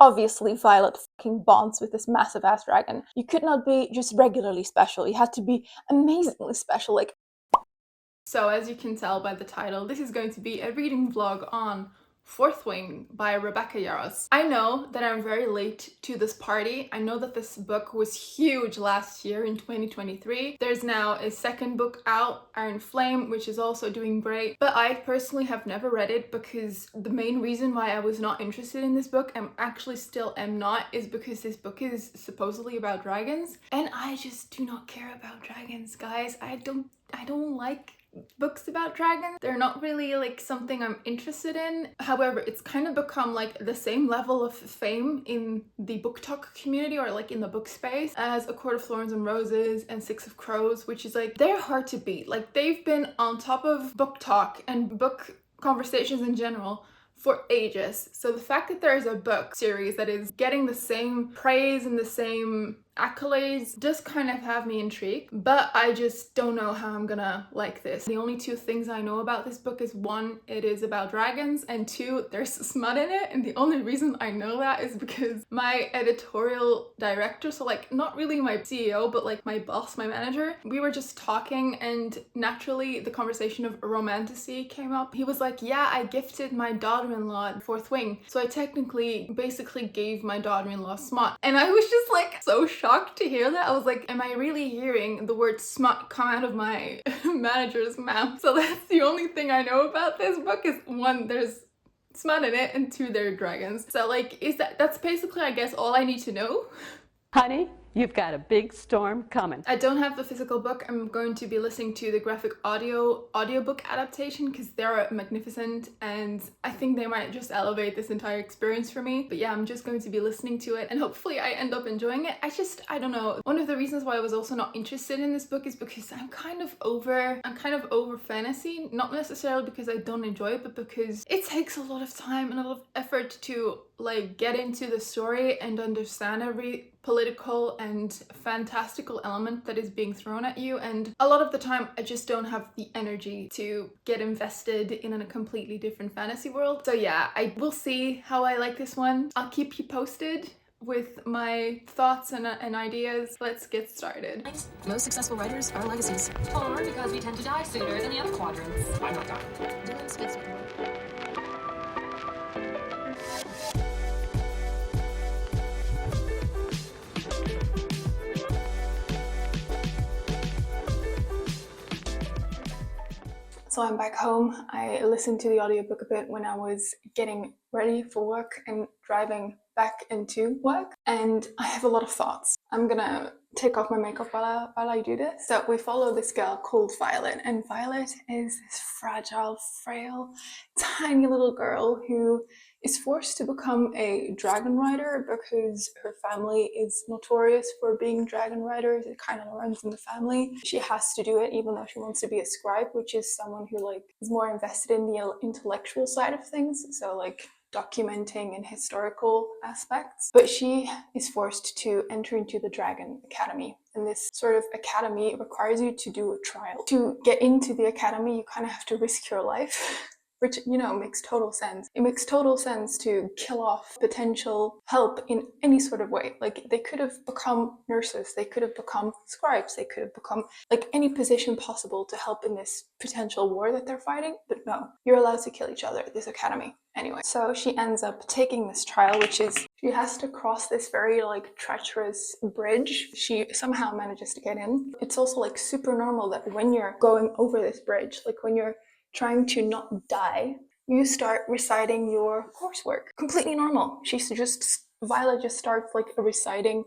Obviously, Violet fucking bonds with this massive ass dragon. You could not be just regularly special, you had to be amazingly special, like. So as you can tell by the title, this is going to be a reading vlog on Fourth Wing by Rebecca Yarros. I know that I'm very late to this party. I know that this book was huge last year in 2023. There's now a second book out, Iron Flame, which is also doing great, but I personally have never read it because the main reason why I was not interested in this book, and actually still am not, is because this book is supposedly about dragons, and I just do not care about dragons, guys. I don't like books about dragons. They're not really like something I'm interested in. However, it's kind of become like the same level of fame in the book talk community, or like in the book space, as A Court of Thorns and Roses and Six of Crows, which is like, they're hard to beat. Like, they've been on top of book talk and book conversations in general for ages. So the fact that there is a book series that is getting the same praise and the same accolades does kind of have me intrigued, but I just don't know how I'm gonna like this. The only two things I know about this book is, one, it is about dragons, and two, there's smut in it. And the only reason I know that is because my editorial director, so like not really my CEO, but like my boss, my manager, we were just talking, and naturally the conversation of romantasy came up. He was like, yeah, I gifted my daughter-in-law Fourth Wing, so I technically basically gave my daughter-in-law smut. And I was just like so shocked to hear that. I was like, am I really hearing the word smut come out of my manager's mouth? So that's the only thing I know about this book, is one, there's smut in it, and two, there are dragons. So like, that's basically, I guess, all I need to know. Honey, you've got a big storm coming. I don't have the physical book. I'm going to be listening to the graphic audiobook adaptation because they're magnificent, and I think they might just elevate this entire experience for me. But yeah, I'm just going to be listening to it, and hopefully I end up enjoying it. I don't know. One of the reasons why I was also not interested in this book is because I'm kind of over fantasy, not necessarily because I don't enjoy it, but because it takes a lot of time and a lot of effort to like get into the story and understand every political and fantastical element that is being thrown at you, and a lot of the time I just don't have the energy to get invested in a completely different fantasy world. So yeah, I will see how I like this one. I'll keep you posted with my thoughts and ideas. Let's get started. Most successful writers are legacies. Or because we tend to die sooner than the other quadrants. I'm not dying. Dylan speaks for him. So I'm back home. I listened to the audiobook a bit when I was getting ready for work and driving back into work, and I have a lot of thoughts. I'm gonna take off my makeup while I do this. So we follow this girl called Violet, and Violet is this fragile, frail, tiny little girl who is forced to become a dragon rider because her family is notorious for being dragon riders. It kind of runs in the family. She has to do it even though she wants to be a scribe, which is someone who like is more invested in the intellectual side of things, so like documenting and historical aspects. But she is forced to enter into the Dragon Academy, and this sort of academy requires you to do a trial. To get into the academy, you kind of have to risk your life, which, you know, makes total sense. It makes total sense to kill off potential help in any sort of way. Like, they could have become nurses, they could have become scribes, they could have become like any position possible to help in this potential war that they're fighting, but no, you're allowed to kill each other at this academy. Anyway, so she ends up taking this trial, which is she has to cross this very like treacherous bridge. She somehow manages to get in. It's also like super normal that when you're going over this bridge, like when you're trying to not die, you start reciting your coursework. Completely normal. Violet just starts like reciting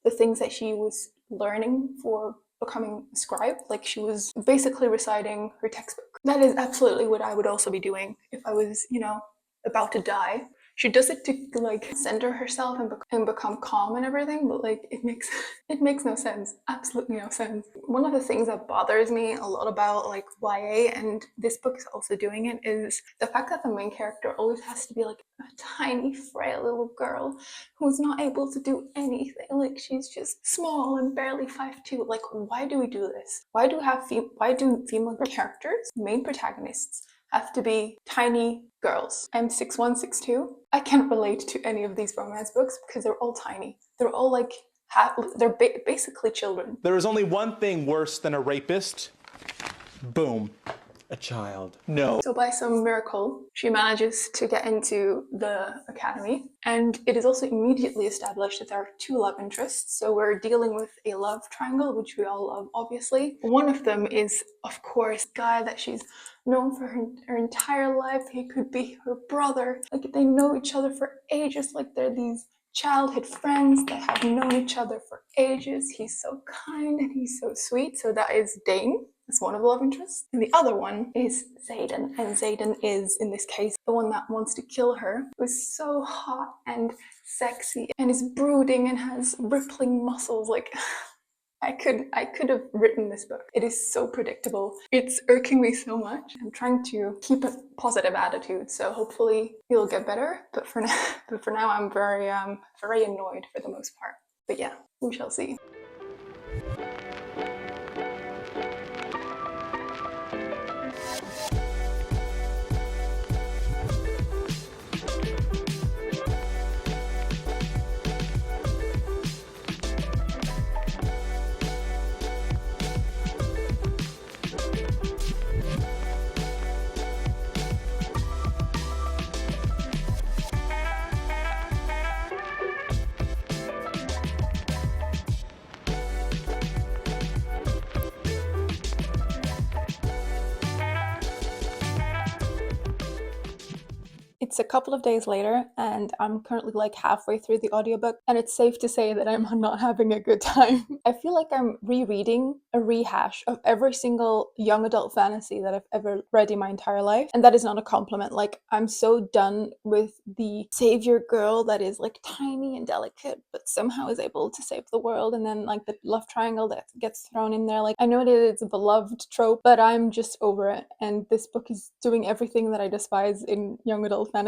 the things that she was learning for becoming a scribe. Like, she was basically reciting her textbook. That is absolutely what I would also be doing if I was, you know, about to die. She does it to like center herself and become calm and everything, but like it makes no sense. Absolutely no sense. One of the things that bothers me a lot about like YA, and this book is also doing it, is the fact that the main character always has to be like a tiny, frail little girl who's not able to do anything. Like, she's just small and barely 5'2". Like, why do we do this? Why do female characters, main protagonists, have to be tiny girls. I'm 6'1", 6'2". I can't relate to any of these romance books because they're all tiny. They're all like, they're basically children. There is only one thing worse than a rapist. Boom. A child. No. So by some miracle, she manages to get into the academy, and it is also immediately established that there are two love interests. So we're dealing with a love triangle, which we all love, obviously. One of them is, of course, the guy that she's known for her entire life. He could be her brother. Like, they know each other for ages. Like, they're these childhood friends that have known each other for ages. He's so kind and he's so sweet. So that is Dane. That's one of the love interests. And the other one is Xaden. And Xaden is, in this case, the one that wants to kill her. Who's so hot and sexy and is brooding and has rippling muscles. Like, I could have written this book. It is so predictable. It's irking me so much. I'm trying to keep a positive attitude, so hopefully it'll get better. But for now, I'm very annoyed for the most part. But yeah, we shall see. It's a couple of days later, and I'm currently like halfway through the audiobook, and it's safe to say that I'm not having a good time. I feel like I'm rereading a rehash of every single young adult fantasy that I've ever read in my entire life, and that is not a compliment. Like, I'm so done with the savior girl that is like tiny and delicate, but somehow is able to save the world, and then like the love triangle that gets thrown in there. Like, I know that it's a beloved trope, but I'm just over it, and this book is doing everything that I despise in young adult fantasies.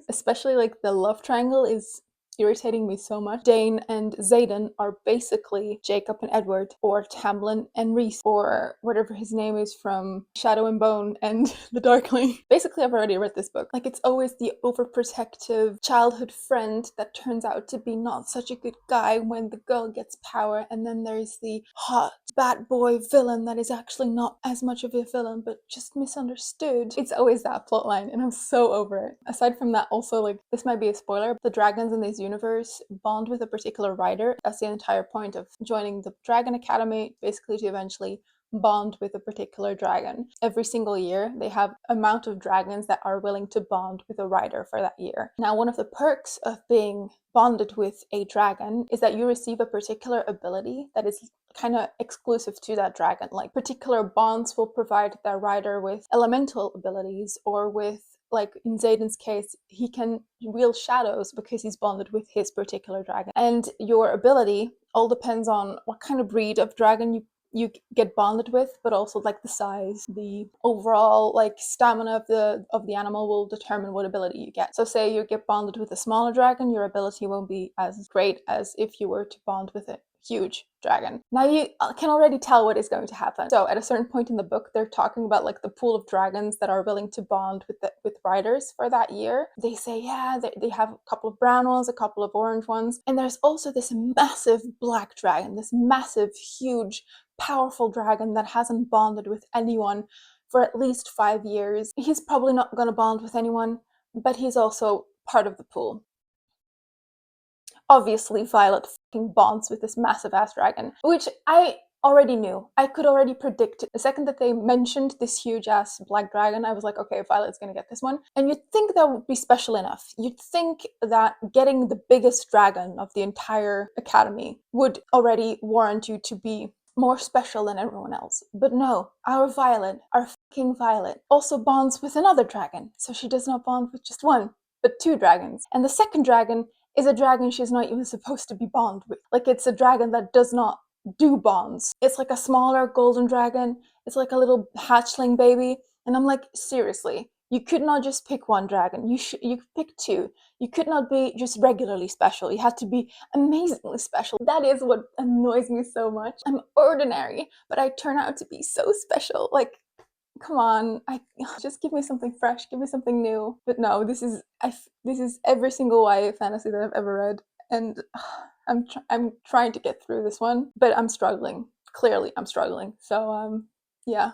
Especially like the love triangle is irritating me so much. Dane and Xaden are basically Jacob and Edward, or Tamlin and Rhys, or whatever his name is from Shadow and Bone and The Darkling. Basically, I've already read this book. Like, it's always the overprotective childhood friend that turns out to be not such a good guy when the girl gets power, and then there's the hot bad boy villain that is actually not as much of a villain but just misunderstood. It's always that plotline, and I'm so over it. Aside from that, also, like, this might be a spoiler, the dragons in this universe bond with a particular rider. That's the entire point of joining the Dragon Academy, basically to eventually bond with a particular dragon. Every single year they have amount of dragons that are willing to bond with a rider for that year. Now, one of the perks of being bonded with a dragon is that you receive a particular ability that is kind of exclusive to that dragon. Like, particular bonds will provide their rider with elemental abilities, or with, like in Xaden's case, he can wield shadows because he's bonded with his particular dragon. And your ability all depends on what kind of breed of dragon you get bonded with, but also like the size, the overall like stamina of the animal will determine what ability you get. So say you get bonded with a smaller dragon, your ability won't be as great as if you were to bond with a huge dragon. Now you can already tell what is going to happen. So at a certain point in the book, they're talking about like the pool of dragons that are willing to bond with riders for that year. They say, yeah, they have a couple of brown ones, a couple of orange ones, and there's also this massive black dragon, this massive, huge, powerful dragon that hasn't bonded with anyone for at least 5 years. He's probably not going to bond with anyone, but he's also part of the pool. Obviously, Violet fucking bonds with this massive ass dragon, which I already knew. I could already predict it. The second that they mentioned this huge ass black dragon, I was like, okay, Violet's gonna get this one. And you'd think that would be special enough. You'd think that getting the biggest dragon of the entire academy would already warrant you to be more special than everyone else. But no, our fucking Violet, also bonds with another dragon. So she does not bond with just one, but 2 dragons. And the second dragon is a dragon she's not even supposed to be bond with. Like, it's a dragon that does not do bonds. It's like a smaller golden dragon. It's like a little hatchling baby. And I'm like, seriously, you could not just pick one dragon. You pick 2. You could not be just regularly special. You had to be amazingly special. That is what annoys me so much. I'm ordinary, but I turn out to be so special. Like, come on, I just give me something fresh, give me something new. But no, this is this is every single YA fantasy that I've ever read, and I'm trying to get through this one, but I'm struggling. Clearly, I'm struggling. So yeah,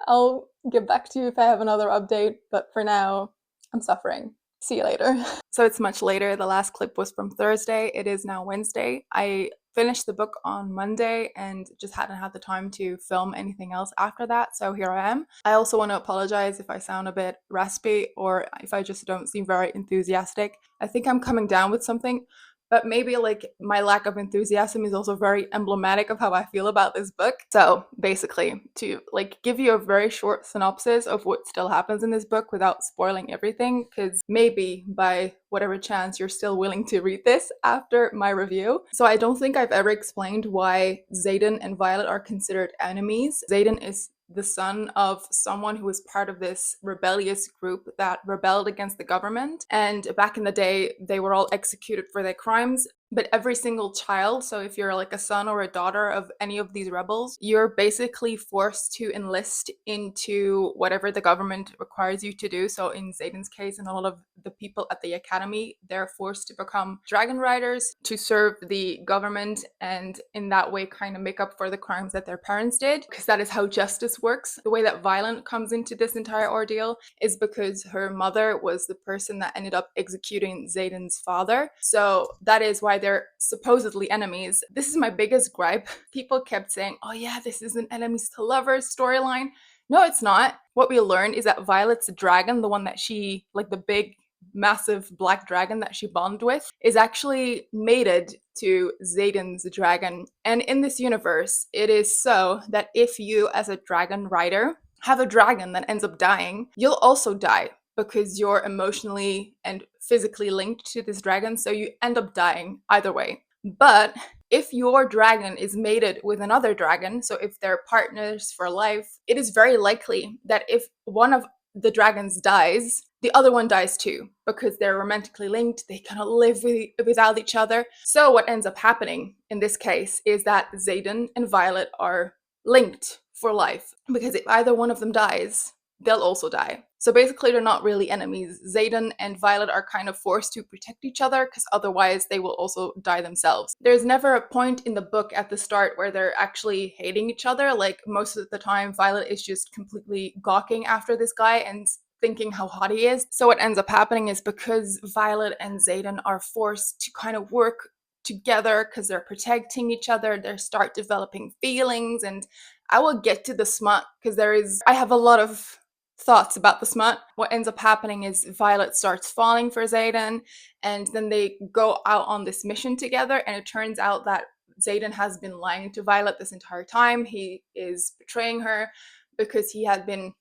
I'll get back to you if I have another update. But for now, I'm suffering. See you later. So it's much later. The last clip was from Thursday. It is now Wednesday. I finished the book on Monday and just hadn't had the time to film anything else after that. So here I am. I also want to apologize if I sound a bit raspy or if I just don't seem very enthusiastic. I think I'm coming down with something. But maybe like my lack of enthusiasm is also very emblematic of how I feel about this book. So basically, to like give you a very short synopsis of what still happens in this book without spoiling everything, because maybe by whatever chance you're still willing to read this after my review. So I don't think I've ever explained why Xaden and Violet are considered enemies. Xaden is the son of someone who was part of this rebellious group that rebelled against the government. And back in the day, they were all executed for their crimes. But every single child, so if you're like a son or a daughter of any of these rebels, you're basically forced to enlist into whatever the government requires you to do. So in Xaden's case, and a lot of the people at the academy, they're forced to become dragon riders to serve the government and in that way kind of make up for the crimes that their parents did, because that is how justice works. The way that Violet comes into this entire ordeal is because her mother was the person that ended up executing Xaden's father. So that is why they're supposedly enemies. This is my biggest gripe. People kept saying, oh yeah, this is an enemies to lovers storyline. No, it's not. What we learned is that Violet's dragon, the one that she, like the big massive black dragon that she bonded with, is actually mated to Xaden's dragon. And in this universe, it is so that if you, as a dragon rider, have a dragon that ends up dying, you'll also die because you're emotionally and physically linked to this dragon, so you end up dying either way. But if your dragon is mated with another dragon, so if they're partners for life, it is very likely that if one of the dragons dies, the other one dies too, because they're romantically linked, they cannot live without each other. So what ends up happening in this case is that Xaden and Violet are linked for life, because if either one of them dies, they'll also die. So basically they're not really enemies. Xaden and Violet are kind of forced to protect each other because otherwise they will also die themselves. There's never a point in the book at the start where they're actually hating each other. Like most of the time Violet is just completely gawking after this guy and thinking how hot he is. So what ends up happening is because Violet and Xaden are forced to kind of work together because they're protecting each other, they start developing feelings. And I will get to the smut because I have a lot of thoughts about the smut. What ends up happening is Violet starts falling for Xaden, and then they go out on this mission together, and it turns out that Xaden has been lying to Violet this entire time. He is betraying her because he had been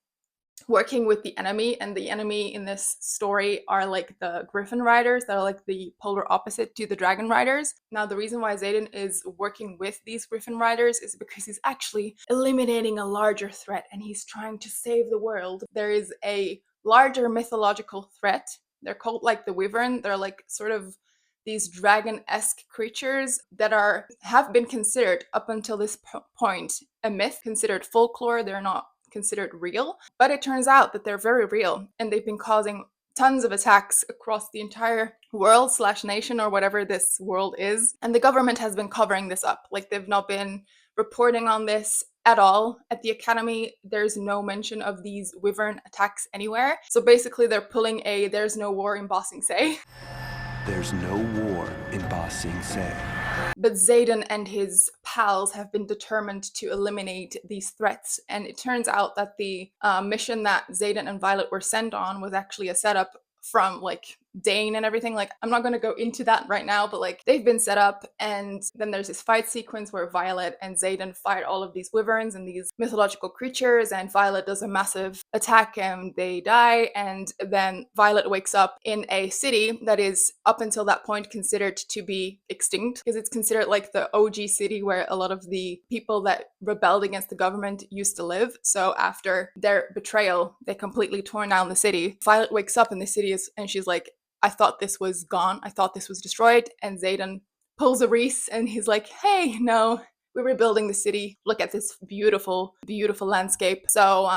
working with the enemy, and the enemy in this story are like the Griffin Riders that are like the polar opposite to the Dragon Riders. Now the reason why Xaden is working with these Griffin Riders is because he's actually eliminating a larger threat and he's trying to save the world. There is a larger mythological threat. They're called like the Wyvern. They're like sort of these dragon-esque creatures that have been considered up until this point a myth, considered folklore. They're not considered real, but it turns out that they're very real, and they've been causing tons of attacks across the entire world / nation or whatever this world is, and the government has been covering this up. Like they've not been reporting on this at all. At the academy, there's no mention of these wyvern attacks anywhere. So basically they're pulling a there's no war in Ba Sing Se. There's no war in Ba Sing Se. But Xaden and his pals have been determined to eliminate these threats. And it turns out that the mission that Xaden and Violet were sent on was actually a setup from like Dane and everything. Like I'm not going to go into that right now, but like they've been set up, and then there's this fight sequence where Violet and Xaden fight all of these wyverns and these mythological creatures, and Violet does a massive attack and they die. And then Violet wakes up in a city that is up until that point considered to be extinct, because it's considered like the OG city where a lot of the people that rebelled against the government used to live. So after their betrayal, they completely torn down the city. Violet wakes up in the city and she's like, I thought this was gone. I thought this was destroyed. And Xaden pulls a Reese and he's like, hey, no, we're rebuilding the city. Look at this beautiful, beautiful landscape. So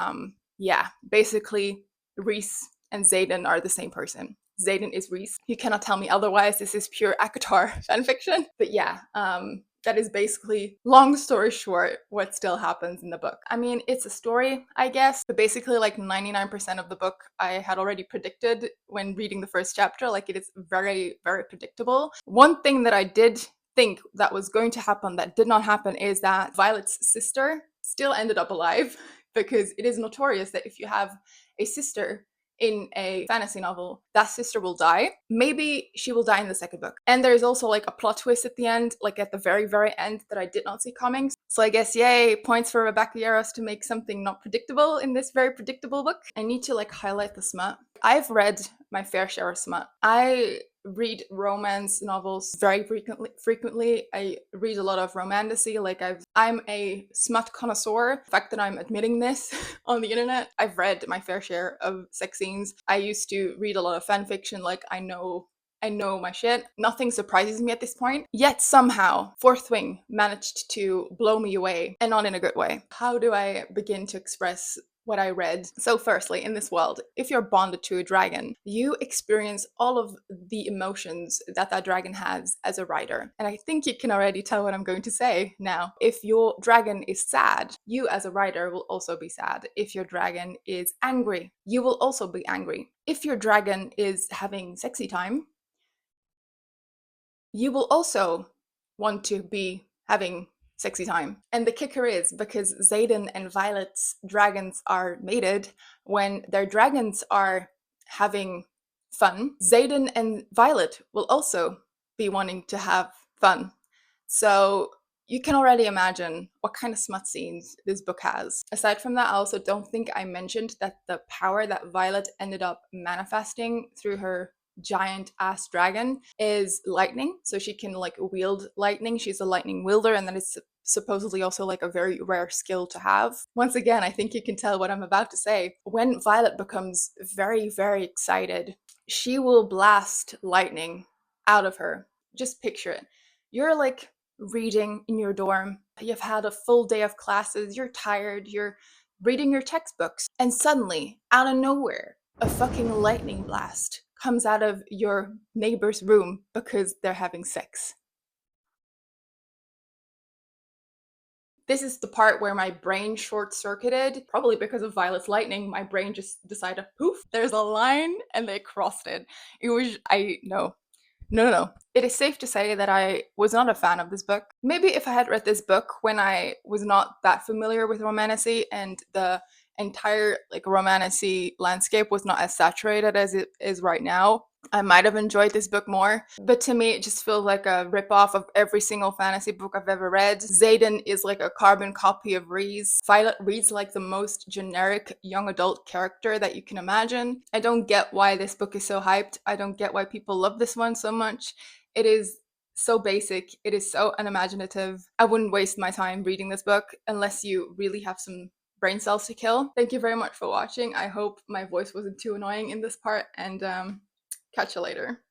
yeah, basically Reese and Xaden are the same person. Xaden is Reese. You cannot tell me otherwise. This is pure ACOTAR fanfiction. But yeah, that is basically, long story short, what still happens in the book. I mean, it's a story, I guess, but basically like 99% of the book I had already predicted when reading the first chapter. Like, it is very, very predictable. One thing that I did think that was going to happen that did not happen is that Violet's sister still ended up alive, because it is notorious that if you have a sister in a fantasy novel, that sister will die. Maybe she will die in the second book. And there's also like a plot twist at the end, like at the very, very end, that I did not see coming. So I guess, yay, points for Rebecca Yarros to make something not predictable in this very predictable book. I need to like highlight the smut. I've read my fair share of smut. I read romance novels very frequently. I read a lot of romantasy. Like, I'm a smut connoisseur. The fact that I'm admitting this on the internet, I've read my fair share of sex scenes. I used to read a lot of fan fiction. Like, I know my shit. Nothing surprises me at this point. Yet somehow, Fourth Wing managed to blow me away, and not in a good way. How do I begin to express what I read? So firstly, in this world, if you're bonded to a dragon, you experience all of the emotions that that dragon has as a rider. And I think you can already tell what I'm going to say now. If your dragon is sad, you as a rider will also be sad. If your dragon is angry, you will also be angry. If your dragon is having sexy time, you will also want to be having sexy time. And the kicker is, because Xaden and Violet's dragons are mated, when their dragons are having fun, Xaden and Violet will also be wanting to have fun. So you can already imagine what kind of smut scenes this book has. Aside from that, I also don't think I mentioned that the power that Violet ended up manifesting through her giant ass dragon is lightning. So she can like wield lightning. She's a lightning wielder, and that is supposedly also like a very rare skill to have. Once again, I think you can tell what I'm about to say. When Violet becomes very, very excited, she will blast lightning out of her. Just picture it. You're like reading in your dorm, you've had a full day of classes, you're tired, you're reading your textbooks, and suddenly, out of nowhere, a fucking lightning blast comes out of your neighbor's room because they're having sex. This is the part where my brain short-circuited, probably because of Violet's lightning. My brain just decided, poof, there's a line, and they crossed it. It was, No. It is safe to say that I was not a fan of this book. Maybe if I had read this book when I was not that familiar with romantasy, and the entire like romantasy landscape was not as saturated as it is right now, I might have enjoyed this book more. But to me, it just feels like a ripoff of every single fantasy book I've ever read. Xaden is like a carbon copy of Reese. Violet reads like the most generic young adult character that you can imagine. I don't get why this book is so hyped. I don't get why people love this one so much. It is so basic. It is so unimaginative. I wouldn't waste my time reading this book unless you really have some brain cells to kill. Thank you very much for watching. I hope my voice wasn't too annoying in this part, and catch you later.